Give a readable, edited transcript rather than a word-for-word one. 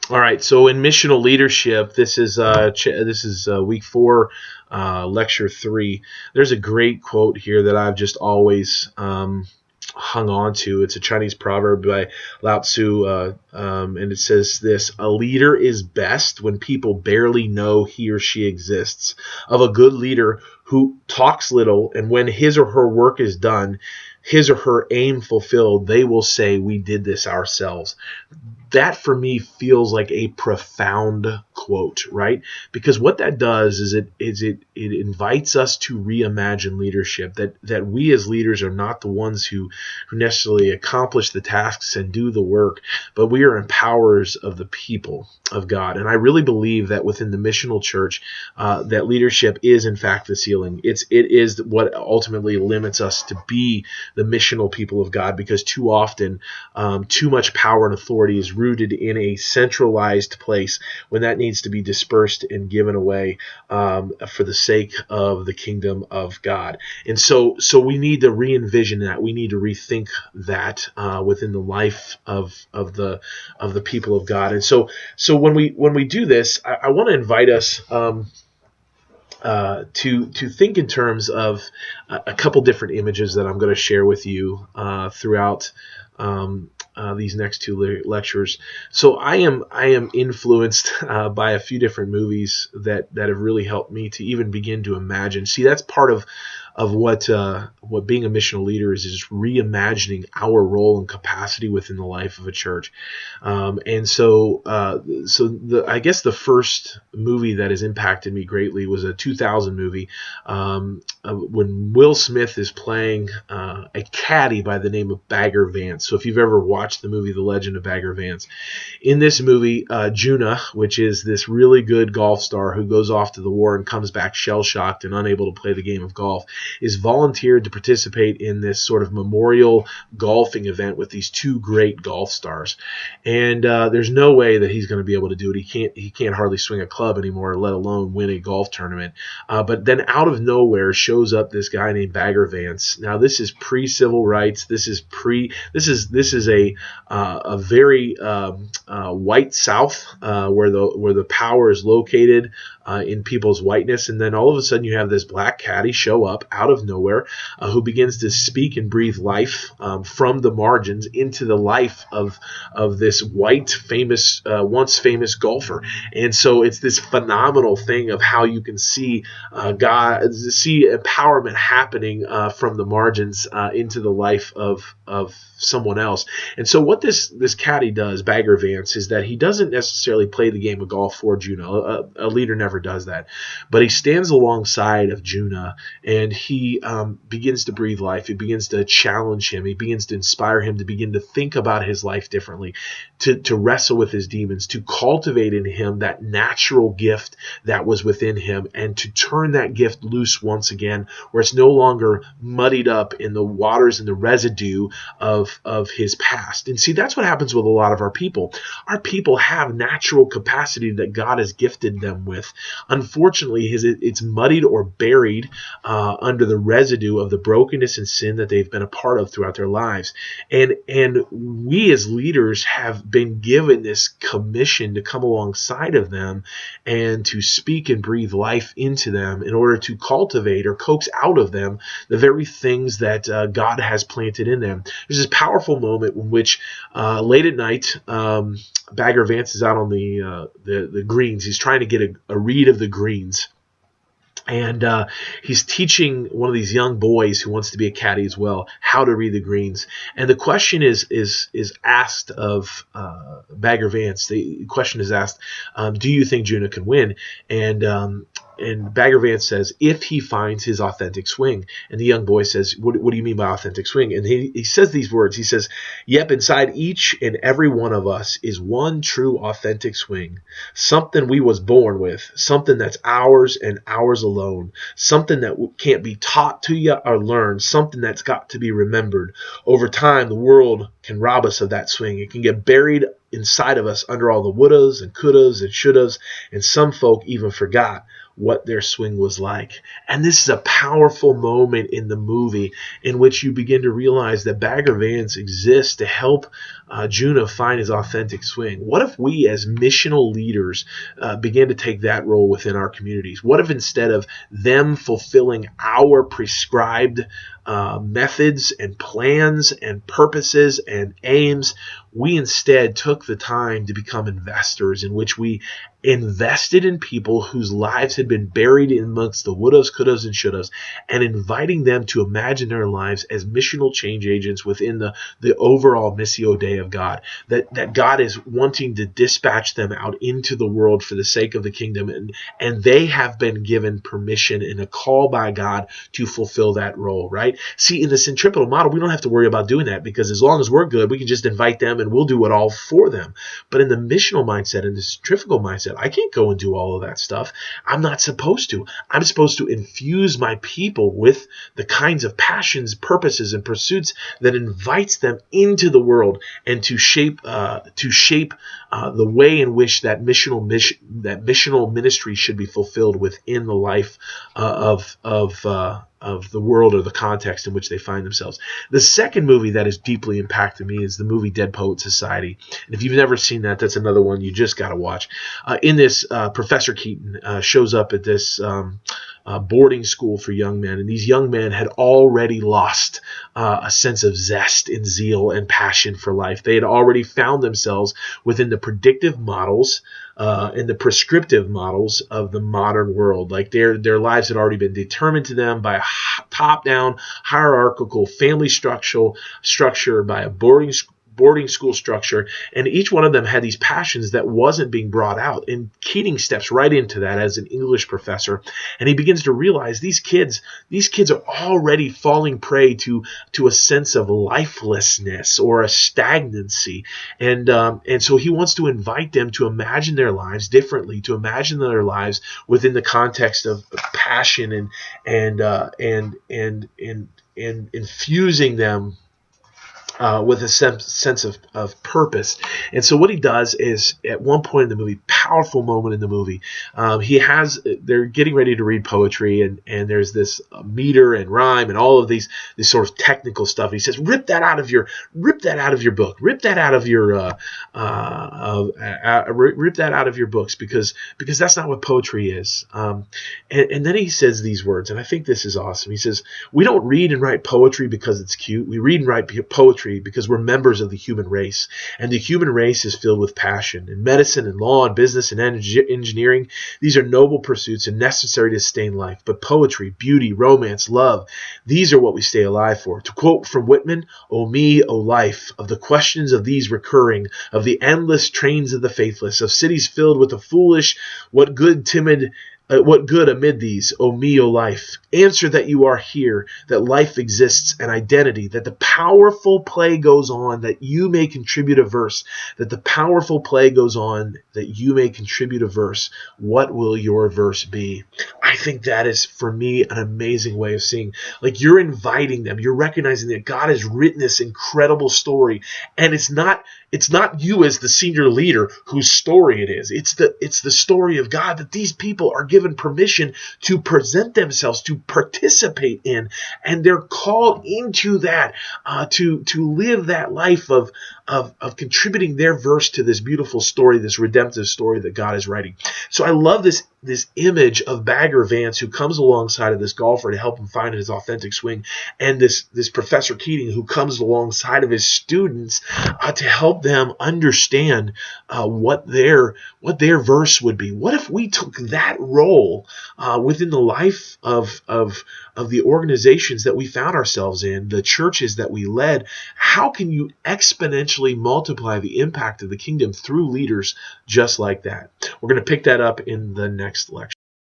All right, so in missional leadership, this is week 4, lecture 3. There's a great quote here that I've just always hung on to. It's a Chinese proverb by Lao Tzu, and it says this: "A leader is best when people barely know he or she exists. Of a good leader who talks little, and when his or her work is done, his or her aim fulfilled, they will say, 'We did this ourselves.'" That for me feels like a profound quote, right? Because what that does is it invites us to reimagine leadership. That we as leaders are not the ones who necessarily accomplish the tasks and do the work, but we are empowerers of the people of God. And I really believe that within the missional church, that leadership is in fact the ceiling. It is what ultimately limits us to be the missional people of God, because too often too much power and authority is rooted in a centralized place when that needs to be dispersed and given away for the sake of the kingdom of God. And so we need to re-envision that. We need to rethink that within the life of the people of God. And so when we do this, I want to invite us to think in terms of a couple different images that I'm going to share with you throughout these next 2 lectures. So I am influenced by a few different movies that have really helped me to even begin to imagine. See, that's part of what being a missional leader is reimagining our role and capacity within the life of a church. And so I guess the first movie that has impacted me greatly was a 2000 movie when Will Smith is playing a caddy by the name of Bagger Vance. So if you've ever watched the movie The Legend of Bagger Vance, in this movie, Juna, which is this really good golf star who goes off to the war and comes back shell-shocked and unable to play the game of golf, is volunteered to participate in this sort of memorial golfing event with these 2 great golf stars. And there's no way that he's going to be able to do it. He can't hardly swing a club anymore, let alone win a golf tournament. But then out of nowhere shows up this guy named Bagger Vance. Now this is pre-civil rights. This is a very white South where the power is located in people's whiteness. And then all of a sudden you have this black caddy show up out of nowhere who begins to speak and breathe life from the margins into the life of this white famous once famous golfer. And so it's this phenomenal thing of how you can see empowerment happening from the margins into the life of someone else. And so what this caddy does, Bagger Vance, is that he doesn't necessarily play the game of golf for Juna. A leader never does that. But he stands alongside of Juna, and he begins to breathe life. He begins to challenge him. He begins to inspire him to begin to think about his life differently, to wrestle with his demons, to cultivate in him that natural gift that was within him, and to turn that gift loose once again, where it's no longer muddied up in the waters and the residue of his past. And see, that's what happens with a lot of our people. Our people have natural capacity that God has gifted them with. Unfortunately, it's muddied or buried under the residue of the brokenness and sin that they've been a part of throughout their lives. And we as leaders have been given this commission to come alongside of them and to speak and breathe life into them in order to cultivate or coax out of them the very things that God has planted in them. There's this powerful moment in which late at night, Bagger Vance is out on the greens. He's trying to get a read of the greens. And he's teaching one of these young boys who wants to be a caddy as well how to read the greens. And the question is asked of Bagger Vance. The question is asked, do you think Juna can win? And Bagger Vance says, if he finds his authentic swing. And the young boy says, what do you mean by authentic swing? And he says these words. He says, yep, inside each and every one of us is one true authentic swing, something we was born with, something that's ours and ours alone, something that can't be taught to you or learned, something that's got to be remembered. Over time, the world can rob us of that swing. It can get buried inside of us under all the wouldas and couldas and shouldas, and some folk even forgot what their swing was like. And this is a powerful moment in the movie in which you begin to realize that Bagger Vance exists to help Juno find his authentic swing. What if we as missional leaders began to take that role within our communities? What if instead of them fulfilling our prescribed methods and plans and purposes and aims, we instead took the time to become investors, in which we invested in people whose lives had been buried amongst the wouldas, couldas, and shouldas, and inviting them to imagine their lives as missional change agents within the overall Missio Dei of God. That God is wanting to dispatch them out into the world for the sake of the kingdom, and they have been given permission and a call by God to fulfill that role, right? See, in the centripetal model, we don't have to worry about doing that, because as long as we're good, we can just invite them and we'll do it all for them. But in the missional mindset, in the centrifugal mindset, I can't go and do all of that stuff. I'm not supposed to. I'm supposed to infuse my people with the kinds of passions, purposes, and pursuits that invites them into the world, and to shape the way in which that missional ministry should be fulfilled within the life of the world, or the context in which they find themselves. The second movie that has deeply impacted me is the movie Dead Poet Society. And if you've never seen that, that's another one you just got to watch. In this, Professor Keaton shows up at this boarding school for young men, and these young men had already lost a sense of zest and zeal and passion for life. They had already found themselves within the predictive models and the prescriptive models of the modern world. Like their lives had already been determined to them by a top-down hierarchical family structure, by a boarding school structure, and each one of them had these passions that wasn't being brought out. And Keating steps right into that as an English professor, and he begins to realize these kids are already falling prey to a sense of lifelessness or a stagnancy, and so he wants to invite them to imagine their lives differently, to imagine their lives within the context of passion and infusing them with a sense of purpose. And so what he does is, at one point in the movie, powerful moment in the movie, they're getting ready to read poetry, and there's this meter and rhyme and all of this sort of technical stuff. He says, rip that out of your book, rip that out of your books, because that's not what poetry is. And then he says these words, and I think this is awesome. He says, we don't read and write poetry because it's cute. We read and write poetry because we're members of the human race, and the human race is filled with passion. In medicine and law and business and engineering, these are noble pursuits and necessary to sustain life. But poetry, beauty, romance, love, these are what we stay alive for. To quote from Whitman, "O me, O life, of the questions of these recurring, of the endless trains of the faithless, of cities filled with the foolish, what good amid these, O me, O life? Answer that you are here, that life exists, an identity, that the powerful play goes on, that you may contribute a verse, that the powerful play goes on, that you may contribute a verse. What will your verse be?" I think that is, for me, an amazing way of seeing. Like, you're inviting them, you're recognizing that God has written this incredible story, and it's not you as the senior leader whose story it is. It's the story of God, that these people are given permission to present themselves, to participate in, and they're called into that, to live that life of contributing their verse to this beautiful story, this redemptive story that God is writing. So I love this image of Bagger Vance, who comes alongside of this golfer to help him find his authentic swing, and this Professor Keating, who comes alongside of his students to help them understand what their verse would be. What if we took that role within the life of the organizations that we found ourselves in, the churches that we led? How can you exponentially multiply the impact of the kingdom through leaders just like that? We're going to pick that up in the next lecture.